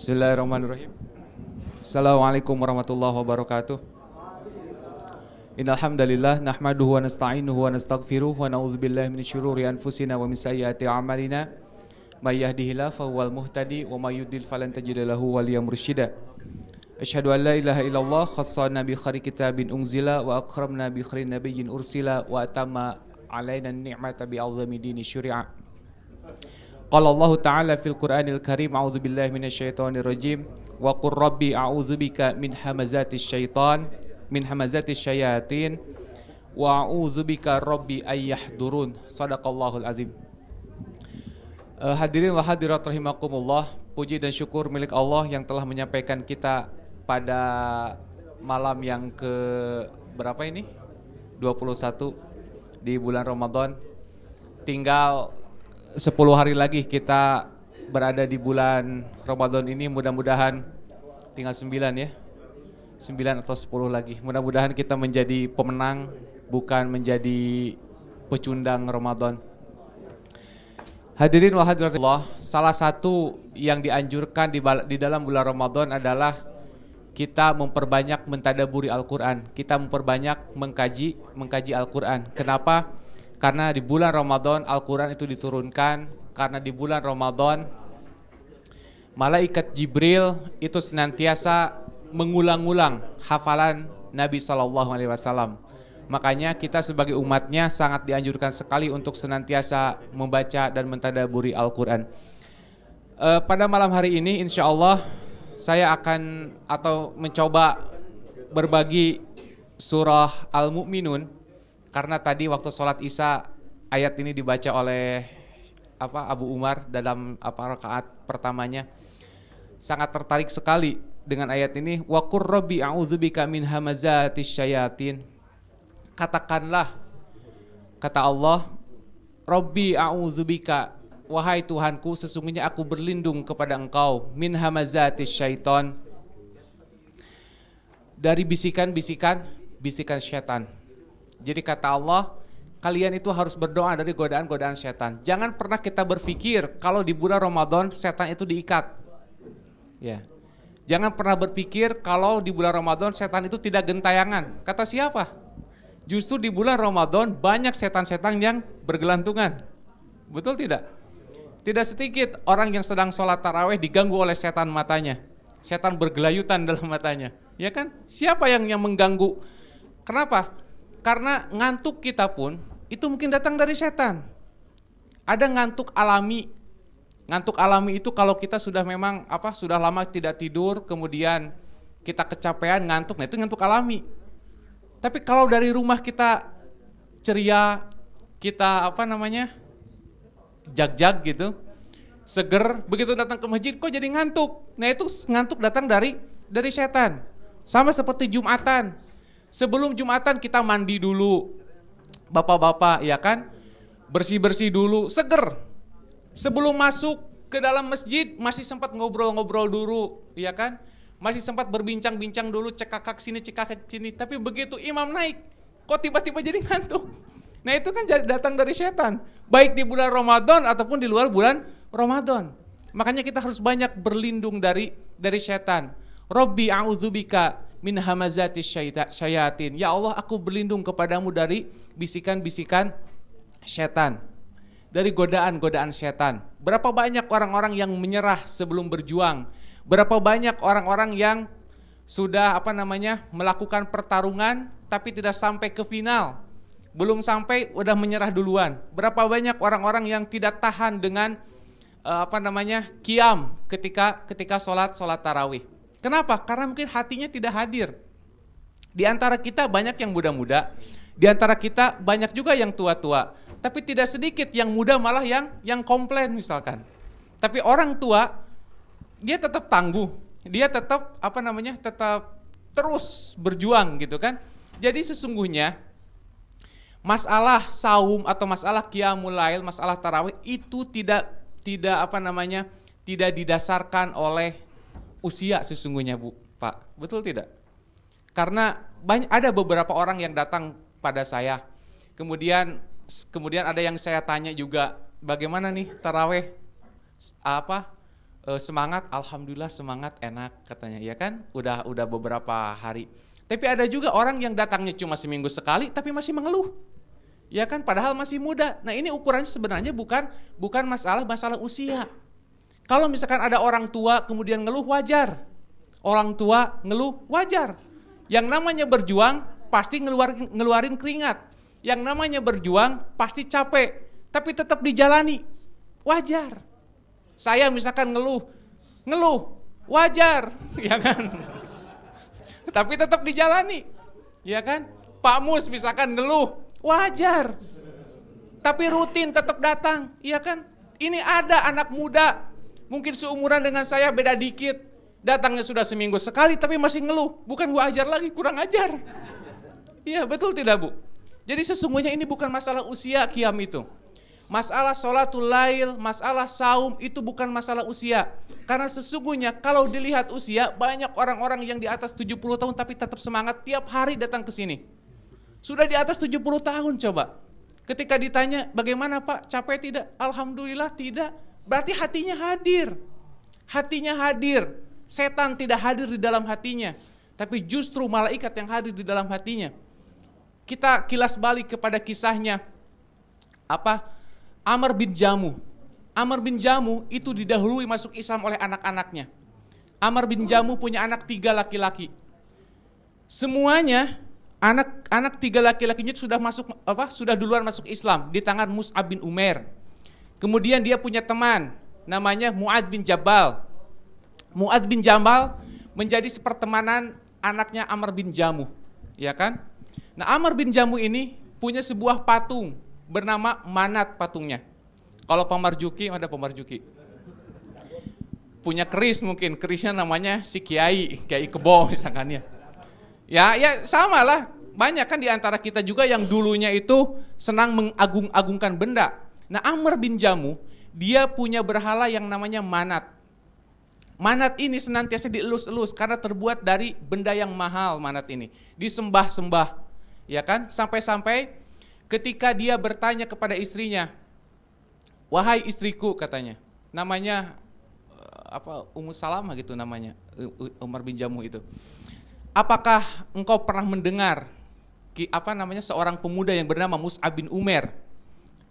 Bismillahirrahmanirrahim. Assalamualaikum warahmatullahi wabarakatuh. Innal hamdalillah nahmaduhu wa nasta'inuhu wa nastaghfiruh wa na'udzubillahi min syururi anfusina wa min sayyiati a'malina. May yahdihillahu fahuwal muhtadi wa may yudlil falan tajida lahu waliyyan mursyida. Asyhadu an la ilaha illallah khassana bi khairi kitabin unzila wa akramna bi khairin nabiyyin ursila wa atamma alaina ni'mata bi azami dini syuri'a. Qala Allah Ta'ala fil Qur'anil Karim, a'udzu billahi minasyaitonir rajim, wa qur rabbi a'udzu bika min hamazatis syaitan, min hamazatis syayatin, wa a'udzu bika rabbi ayyahdurun. Shadaqallahul azim. Hadirin wa hadirat rahimakumullah, puji dan syukur milik Allah yang telah menyampaikan kita pada malam yang ke berapa ini? 21 di bulan Ramadan. Tinggal 10 hari lagi kita berada di bulan Ramadan ini. Mudah-mudahan tinggal 9 ya, 9 atau 10 lagi. Mudah-mudahan kita menjadi pemenang, bukan menjadi pecundang Ramadan. Hadirin wa hadiratullah, salah satu yang dianjurkan di dalam bulan Ramadan adalah kita memperbanyak mentadaburi Al-Quran. Kita memperbanyak mengkaji Al-Quran. Kenapa? Karena di bulan Ramadan Al-Quran itu diturunkan. Karena di bulan Ramadan malaikat Jibril itu senantiasa mengulang-ulang hafalan Nabi SAW. Makanya kita sebagai umatnya sangat dianjurkan sekali untuk senantiasa membaca dan mentadaburi Al-Quran. Pada malam hari ini insya Allah saya akan atau mencoba berbagi surah Al-Mu'minun. Karena tadi waktu sholat Isya ayat ini dibaca oleh Abu Umar dalam rakaat pertamanya. Sangat tertarik sekali dengan ayat ini. Wa qur rabbi a'udzubika min hamazatis syayatin. Katakanlah, kata Allah, Rabbi a'udzubika, wahai Tuhanku, sesungguhnya aku berlindung kepada Engkau, min hamazatis syaiton, dari bisikan-bisikan syaitan. Jadi kata Allah, kalian itu harus berdoa dari godaan-godaan setan. Jangan pernah kita berpikir kalau di bulan Ramadan setan itu diikat. Ya. Jangan pernah berpikir kalau di bulan Ramadan setan itu tidak gentayangan. Kata siapa? Justru di bulan Ramadan banyak setan-setan yang bergelantungan. Betul tidak? Tidak sedikit orang yang sedang sholat tarawih diganggu oleh setan matanya. Setan bergelayutan dalam matanya. Ya kan? Siapa yang mengganggu? Kenapa? Karena ngantuk kita pun itu mungkin datang dari setan. Ada ngantuk alami. Ngantuk alami itu kalau kita sudah memang sudah lama tidak tidur, kemudian kita kecapean, ngantuk. Nah itu ngantuk alami. Tapi kalau dari rumah kita ceria, kita jag-jag gitu, seger, begitu datang ke masjid kok jadi ngantuk. Nah itu ngantuk datang dari setan. Sama seperti Jumatan. Sebelum Jumatan kita mandi dulu, bapak-bapak, ya kan? Bersih-bersih dulu, seger. Sebelum masuk ke dalam masjid masih sempat ngobrol-ngobrol dulu, ya kan? Masih sempat berbincang-bincang dulu, cekakak sini, cekakak sini. Tapi begitu imam naik, kok tiba-tiba jadi ngantuk? Nah itu kan datang dari setan. Baik di bulan Ramadan ataupun di luar bulan Ramadan. Makanya kita harus banyak berlindung dari setan. Rabbi a'udzubika min hamazatis syayatin. Ya Allah, aku berlindung kepadamu dari bisikan-bisikan setan, dari godaan-godaan setan. Berapa banyak orang-orang yang menyerah sebelum berjuang? Berapa banyak orang-orang yang sudah melakukan pertarungan tapi tidak sampai ke final? Belum sampai udah menyerah duluan. Berapa banyak orang-orang yang tidak tahan dengan qiyam ketika sholat tarawih? Kenapa? Karena mungkin hatinya tidak hadir. Di antara kita banyak yang muda-muda, di antara kita banyak juga yang tua-tua, tapi tidak sedikit yang muda malah yang komplain misalkan. Tapi orang tua dia tetap tangguh, dia tetap tetap terus berjuang gitu kan. Jadi sesungguhnya masalah saum atau masalah qiyamul lail, masalah tarawih itu tidak didasarkan oleh usia sesungguhnya Pak, betul tidak? Karena ada beberapa orang yang datang pada saya, kemudian ada yang saya tanya juga, bagaimana nih taraweh Semangat, alhamdulillah semangat, enak katanya, ya kan? Udah beberapa hari. Tapi ada juga orang yang datangnya cuma seminggu sekali tapi masih mengeluh. Ya kan, padahal masih muda. Nah, ini ukurannya sebenarnya bukan masalah usia. Kalau misalkan ada orang tua kemudian ngeluh, wajar. Orang tua ngeluh, wajar. Yang namanya berjuang pasti ngeluarin keringat. Yang namanya berjuang pasti capek, tapi tetap dijalani. Wajar. Saya misalkan ngeluh, wajar, ya kan? Tapi tetap dijalani, ya kan? Pak Mus misalkan ngeluh, wajar. Tapi rutin tetap datang, ya kan? Ini ada anak muda, mungkin seumuran dengan saya, beda dikit. Datangnya sudah seminggu sekali tapi masih ngeluh. Bukan gua ajar lagi, kurang ajar. Iya, betul tidak, Bu? Jadi sesungguhnya ini bukan masalah usia qiyam itu. Masalah sholatul lail, masalah saum itu bukan masalah usia. Karena sesungguhnya kalau dilihat usia, banyak orang-orang yang di atas 70 tahun tapi tetap semangat tiap hari datang ke sini. Sudah di atas 70 tahun coba. Ketika ditanya, bagaimana Pak, capek tidak? Alhamdulillah tidak. Berarti hatinya hadir. Hatinya hadir. Setan tidak hadir di dalam hatinya, tapi justru malaikat yang hadir di dalam hatinya. Kita kilas balik kepada kisahnya. Amr bin Jamuh. Amr bin Jamuh itu didahului masuk Islam oleh anak-anaknya. Amr bin Jamuh punya anak 3 laki-laki. Semuanya anak 3 laki-lakinya sudah duluan masuk Islam di tangan Mus'ab bin Umair. Kemudian dia punya teman namanya Mu'ad bin Jabal. Mu'ad bin Jabal menjadi sepertemanan anaknya Amr bin Jamuh, ya kan? Nah, Amr bin Jamuh ini punya sebuah patung bernama Manat patungnya. Kalau Pamarjuki, ada Pamarjuki. Punya keris mungkin, kerisnya namanya si Kiai Kebo misalkan ya. Ya sama lah, banyak kan di antara kita juga yang dulunya itu senang mengagung-agungkan benda. Nah, Amr bin Jamuh, dia punya berhala yang namanya Manat. Manat ini senantiasa dielus-elus karena terbuat dari benda yang mahal. Manat ini disembah-sembah, ya kan? Sampai-sampai ketika dia bertanya kepada istrinya, wahai istriku, katanya, namanya Ummu Salamah gitu namanya, Umar bin Jamuh itu. Apakah engkau pernah mendengar seorang pemuda yang bernama Mus'ab bin Umair?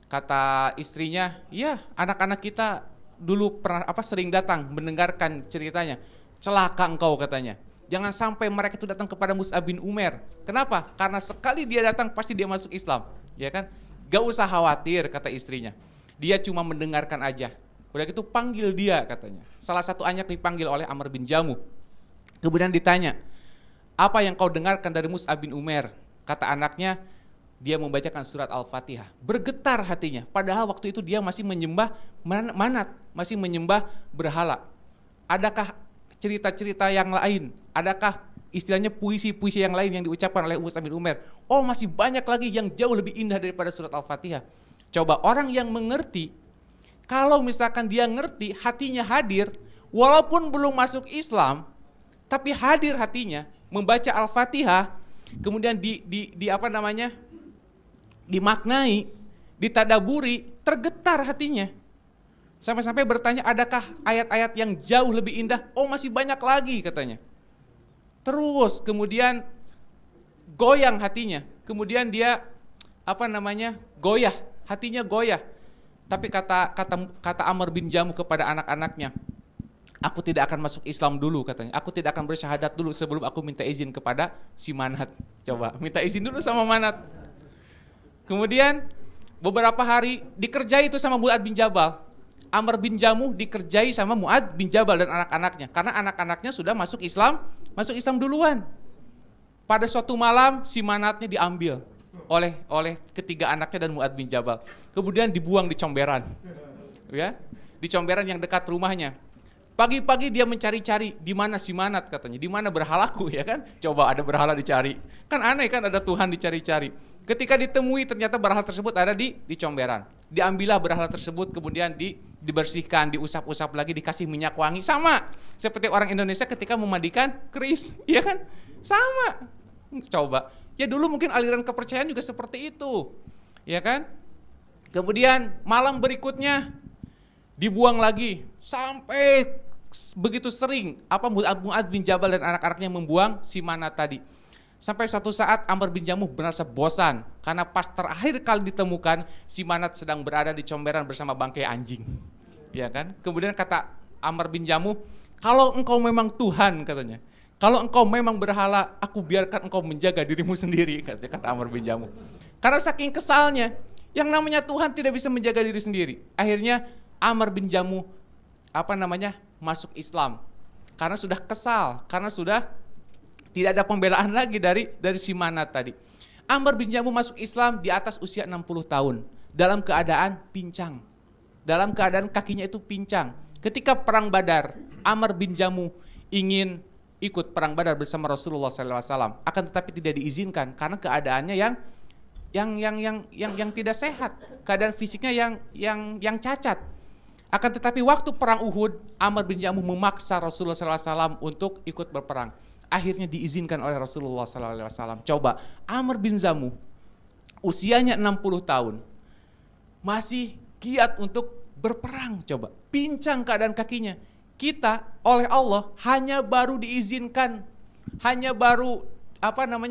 Kata istrinya, ya, anak-anak kita dulu pernah sering datang mendengarkan ceritanya. Celaka engkau, katanya. Jangan sampai mereka itu datang kepada Mus'ab bin Umair. Kenapa? Karena sekali dia datang pasti dia masuk Islam, ya kan? Gak usah khawatir, kata istrinya. Dia cuma mendengarkan aja. Udah gitu panggil dia, katanya. Salah satu anak dipanggil oleh Amr bin Jamuh. Kemudian ditanya, apa yang kau dengarkan dari Mus'ab bin Umair? Kata anaknya, dia membacakan surat Al-Fatihah. Bergetar hatinya. Padahal waktu itu dia masih menyembah Manat, masih menyembah berhala. Adakah cerita-cerita yang lain? Adakah istilahnya puisi-puisi yang lain yang diucapkan oleh Mus'ab bin Umair? Oh, masih banyak lagi yang jauh lebih indah daripada surat Al-Fatihah. Coba orang yang mengerti, kalau misalkan dia ngerti, hatinya hadir, walaupun belum masuk Islam, tapi hadir hatinya, membaca Al-Fatihah, kemudian dimaknai, ditadaburi, tergetar hatinya. Sampai-sampai bertanya, adakah ayat-ayat yang jauh lebih indah? Oh, masih banyak lagi, katanya. Terus kemudian goyang hatinya. Kemudian dia goyah, hatinya goyah. Tapi kata Amr bin Jamuh kepada anak-anaknya, aku tidak akan masuk Islam dulu, katanya. Aku tidak akan bersyahadat dulu sebelum aku minta izin kepada si Manat. Coba, minta izin dulu sama Manat. Kemudian beberapa hari dikerjai itu sama Mu'ad bin Jabal. Amr bin Jamuh dikerjai sama Mu'ad bin Jabal dan anak-anaknya. Karena anak-anaknya sudah masuk Islam duluan. Pada suatu malam si Manatnya diambil oleh ketiga anaknya dan Mu'ad bin Jabal. Kemudian dibuang di comberan. Ya, di comberan yang dekat rumahnya. Pagi-pagi dia mencari-cari, di mana si Manat, katanya, di mana berhalaku, ya kan? Coba ada berhala dicari. Kan aneh kan, ada Tuhan dicari-cari. Ketika ditemui ternyata berhala tersebut ada di comberan. Diambillah berhala tersebut, kemudian dibersihkan, diusap-usap lagi, dikasih minyak wangi. Sama seperti orang Indonesia ketika memandikan keris, ya kan? Sama. Coba. Ya dulu mungkin aliran kepercayaan juga seperti itu, ya kan? Kemudian malam berikutnya dibuang lagi sampai begitu sering Mu'adz bin Jabal dan anak-anaknya membuang si manat tadi. Sampai suatu saat Amr bin Jamuh merasa bosan karena pas terakhir kali ditemukan si manat sedang berada di comberan bersama bangkai anjing. Ya kan? Kemudian kata Amr bin Jamuh, "Kalau engkau memang Tuhan," katanya, "kalau engkau memang berhala, aku biarkan engkau menjaga dirimu sendiri," kata Amr bin Jamuh. Karena saking kesalnya, yang namanya Tuhan tidak bisa menjaga diri sendiri. Akhirnya Amr bin Jamuh masuk Islam karena sudah kesal, karena sudah tidak ada pembelaan lagi dari si manat tadi. Amr bin Jamuh masuk Islam di atas usia 60 tahun dalam keadaan pincang. Dalam keadaan kakinya itu pincang. Ketika perang Badar, Amr bin Jamuh ingin ikut perang Badar bersama Rasulullah SAW, akan tetapi tidak diizinkan karena keadaannya yang tidak sehat, keadaan fisiknya yang cacat. Akan tetapi waktu perang Uhud, Amr bin Jamuh memaksa Rasulullah SAW untuk ikut berperang. Akhirnya diizinkan oleh Rasulullah SAW. Coba, Amr bin Jamuh usianya 60 tahun masih giat untuk berperang. Coba, pincang keadaan kakinya. Kita oleh Allah hanya baru diizinkan, hanya baru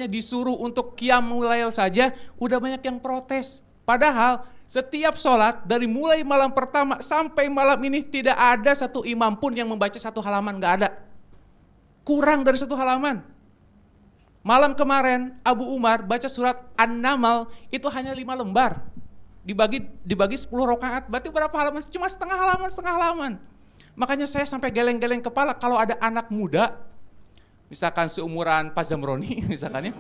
disuruh untuk qiyamul lail saja, udah banyak yang protes. Padahal setiap sholat dari mulai malam pertama sampai malam ini tidak ada satu imam pun yang membaca satu halaman, gak ada. Kurang dari satu halaman. Malam kemarin Abu Umar baca surat An-Naml itu hanya 5 lembar. Dibagi 10 rakaat. Berarti berapa halaman? Cuma setengah halaman. Makanya saya sampai geleng-geleng kepala kalau ada anak muda, misalkan seumuran Pak Zamroni misalkan ya.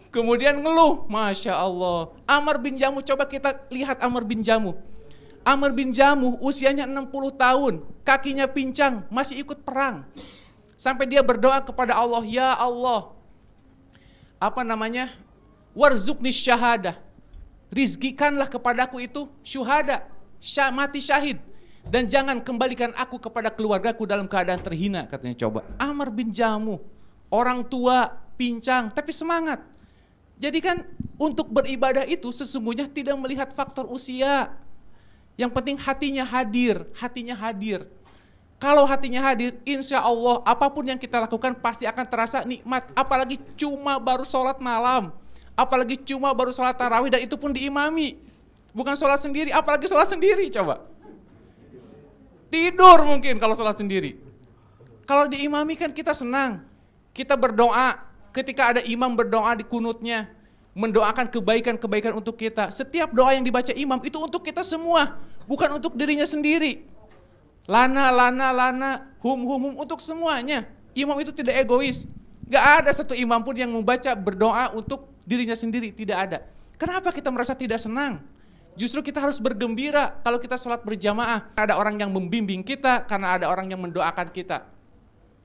Kemudian ngeluh, Masya Allah. Amr bin Jamuh, coba kita lihat Amr bin Jamuh. Amr bin Jamuh usianya 60 tahun, kakinya pincang, masih ikut perang. Sampai dia berdoa kepada Allah, "Ya Allah, warzuqni syahadah. Rizkikanlah kepadaku itu syuhada, mati syahid. Dan jangan kembalikan aku kepada keluargaku dalam keadaan terhina," katanya. Coba, Amr bin Jamuh, orang tua, pincang, tapi semangat. Jadi kan untuk beribadah itu sesungguhnya tidak melihat faktor usia. Yang penting hatinya hadir. Kalau hatinya hadir, insya Allah apapun yang kita lakukan pasti akan terasa nikmat. Apalagi cuma baru sholat malam, apalagi cuma baru sholat tarawih, dan itu pun diimami. Bukan sholat sendiri, apalagi sholat sendiri coba. Tidur mungkin kalau sholat sendiri. Kalau diimami kan kita senang. Kita berdoa, ketika ada imam berdoa di kunutnya, mendoakan kebaikan-kebaikan untuk kita. Setiap doa yang dibaca imam itu untuk kita semua, bukan untuk dirinya sendiri. Lana, hum, untuk semuanya. Imam itu tidak egois. Gak ada satu imam pun yang membaca berdoa untuk dirinya sendiri, tidak ada. Kenapa kita merasa tidak senang? Justru kita harus bergembira kalau kita sholat berjamaah. Ada orang yang membimbing kita, karena ada orang yang mendoakan kita.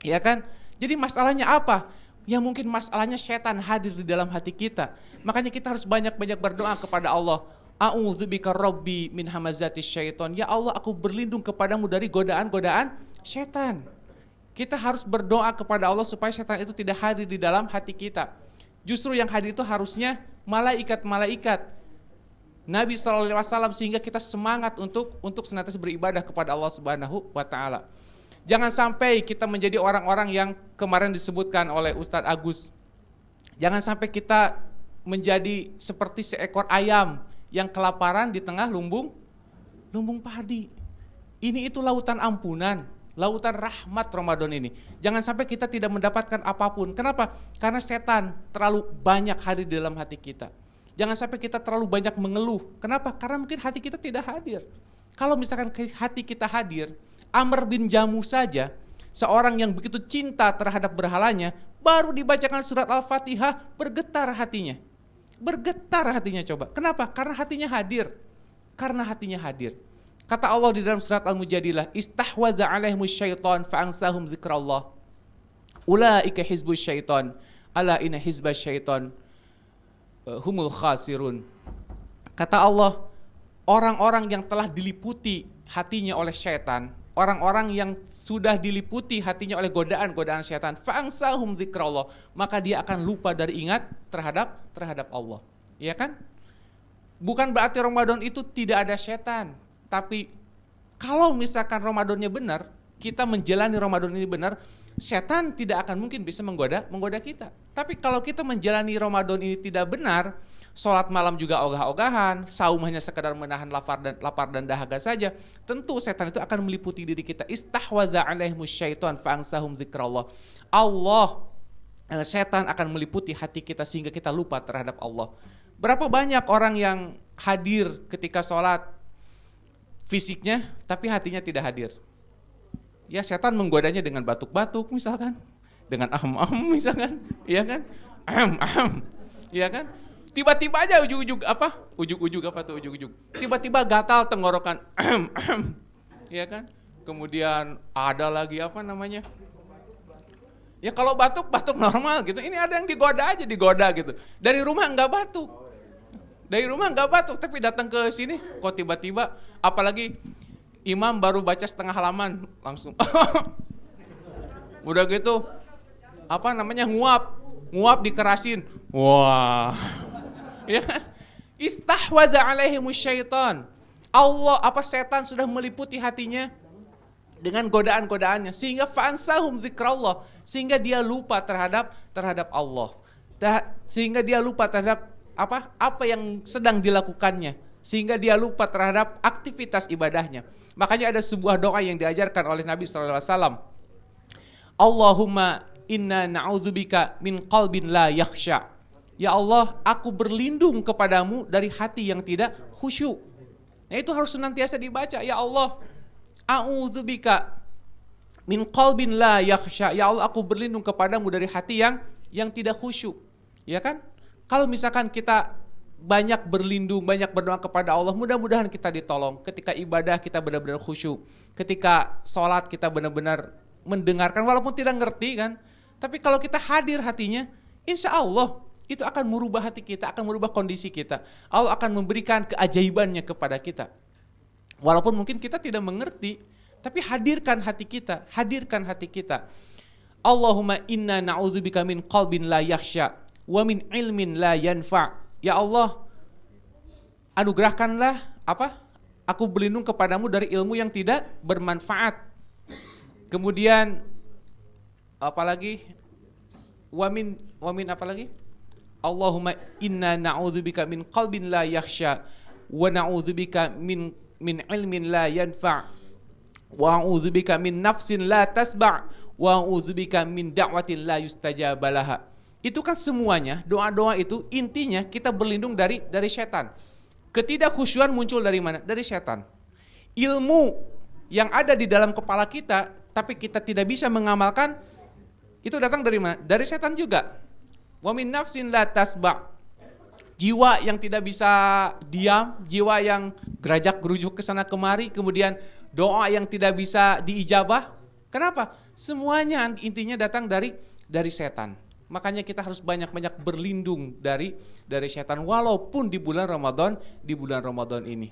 Ya kan? Jadi masalahnya apa? Ya mungkin masalahnya setan hadir di dalam hati kita. Makanya kita harus banyak-banyak berdoa kepada Allah. A'udzubika rabbi min hamazatis syaiton. Ya Allah, aku berlindung kepadamu dari godaan-godaan setan. Kita harus berdoa kepada Allah supaya setan itu tidak hadir di dalam hati kita. Justru yang hadir itu harusnya malaikat-malaikat. Nabi SAW, sehingga kita semangat untuk senantiasa beribadah kepada Allah Subhanahu wa taala. Jangan sampai kita menjadi orang-orang yang kemarin disebutkan oleh Ustadz Agus. Jangan sampai kita menjadi seperti seekor ayam yang kelaparan di tengah lumbung padi. Ini itu lautan ampunan, lautan rahmat Ramadan ini. Jangan sampai kita tidak mendapatkan apapun. Kenapa? Karena setan terlalu banyak hadir di dalam hati kita. Jangan sampai kita terlalu banyak mengeluh. Kenapa? Karena mungkin hati kita tidak hadir. Kalau misalkan hati kita hadir, Amr bin Jamuh saja, seorang yang begitu cinta terhadap berhalanya, baru dibacakan surat Al-Fatihah, bergetar hatinya. Bergetar hatinya coba. Kenapa? Karena hatinya hadir. Kata Allah di dalam surat Al-Mujadilah, "Istahwaza alaihimus syaitan fa'ansahum zikrallah. Ulaika hizbus syaitan. Ala inna hizbas syaitan humul khasirun." Kata Allah, orang-orang yang telah diliputi hatinya oleh syaitan, orang-orang yang sudah diliputi hatinya oleh godaan-godaan syaitan, fa'ansahum zikrallah, maka dia akan lupa dari ingat terhadap Allah. Iya kan? Bukan berarti Ramadan itu tidak ada syaitan, tapi Kalau misalkan Ramadannya benar, kita menjalani Ramadan ini benar, setan tidak akan mungkin bisa menggoda kita. Tapi kalau kita menjalani Ramadan ini tidak benar, sholat malam juga ogah-ogahan, saum hanya sekedar menahan lapar dan dahaga saja, tentu setan itu akan meliputi diri kita. Istahwadza alaihimus syaitan fa'ansahum dzikrallah. Setan akan meliputi hati kita sehingga kita lupa terhadap Allah. Berapa banyak orang yang hadir ketika sholat fisiknya, tapi hatinya tidak hadir. Ya, setan menggodanya dengan batuk-batuk misalkan, dengan ahem-ahem misalkan, iya kan? Ahem-ahem, iya kan? Tiba-tiba aja ujug-ujug. Tiba-tiba gatal tenggorokan, ahem-ahem, iya kan? Kemudian ada lagi apa namanya? Ya kalau batuk normal gitu. Ini ada yang digoda gitu. Dari rumah enggak batuk. Tapi datang ke sini kok tiba-tiba, apalagi imam baru baca setengah halaman langsung udah gitu nguap dikerasin. Wah. Ya kan? Istahwadza alaihimus syaitan. Setan sudah meliputi hatinya dengan godaan-godaannya sehingga fa'ansahum dzikrallah, sehingga dia lupa terhadap Allah. Sehingga dia lupa terhadap apa yang sedang dilakukannya, sehingga dia lupa terhadap aktivitas ibadahnya. Makanya ada sebuah doa yang diajarkan oleh Nabi sallallahu alaihi wasallam. Allahumma inna na'udzubika min qalbin la yakhsha. Ya Allah, aku berlindung kepadamu dari hati yang tidak khusyuk. Nah, itu harus senantiasa dibaca. Ya Allah, a'udzubika min qalbin la yakhsha. Ya Allah, aku berlindung kepadamu dari hati yang tidak khusyuk. Ya kan? Kalau misalkan kita banyak berlindung, banyak berdoa kepada Allah, mudah-mudahan kita ditolong. Ketika ibadah kita benar-benar khusyuk. Ketika sholat kita benar-benar mendengarkan walaupun tidak ngerti kan. Tapi kalau kita hadir hatinya, insya Allah itu akan merubah hati kita, akan merubah kondisi kita. Allah akan memberikan keajaibannya kepada kita. Walaupun mungkin kita tidak mengerti, tapi hadirkan hati kita. Allahumma inna na'udzubika min qalbin la yakhsha wa min ilmin la yanfa'. Ya Allah, anugerahkanlah aku berlindung kepadamu dari ilmu yang tidak bermanfaat. Kemudian apalagi? Wa min apalagi? Allahumma inna na'udzubika min qalbin la yakhsha wa na'udzubika min ilmin la yanfa' wa a'udzubika min nafsin la tasba' wa a'udzubika min da'watin la yustajaba laha. Itu kan semuanya, doa-doa itu intinya kita berlindung dari setan. Ketidakkhusyuan muncul dari mana? Dari setan. Ilmu yang ada di dalam kepala kita, tapi kita tidak bisa mengamalkan, itu datang dari mana? Dari setan juga. Wa min nafsin la tasba'. Jiwa yang tidak bisa diam, jiwa yang gerajak-gerujuk ke sana kemari, kemudian doa yang tidak bisa diijabah. Kenapa? Semuanya intinya datang dari setan. Makanya kita harus banyak-banyak berlindung dari setan walaupun di bulan Ramadan ini.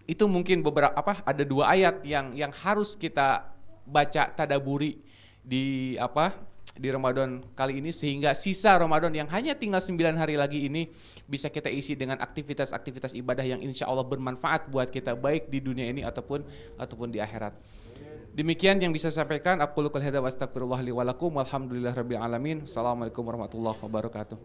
Itu mungkin ada 2 ayat yang harus kita baca tadaburi di Ramadan kali ini, sehingga sisa Ramadan yang hanya tinggal 9 hari lagi ini bisa kita isi dengan aktivitas-aktivitas ibadah yang insya Allah bermanfaat buat kita, baik di dunia ini ataupun di akhirat. Demikian yang bisa saya sampaikan. Aku qul hadza wa astaghfirullah li wa lakum walhamdulillahirabbil alamin. Assalamualaikum warahmatullahi wabarakatuh.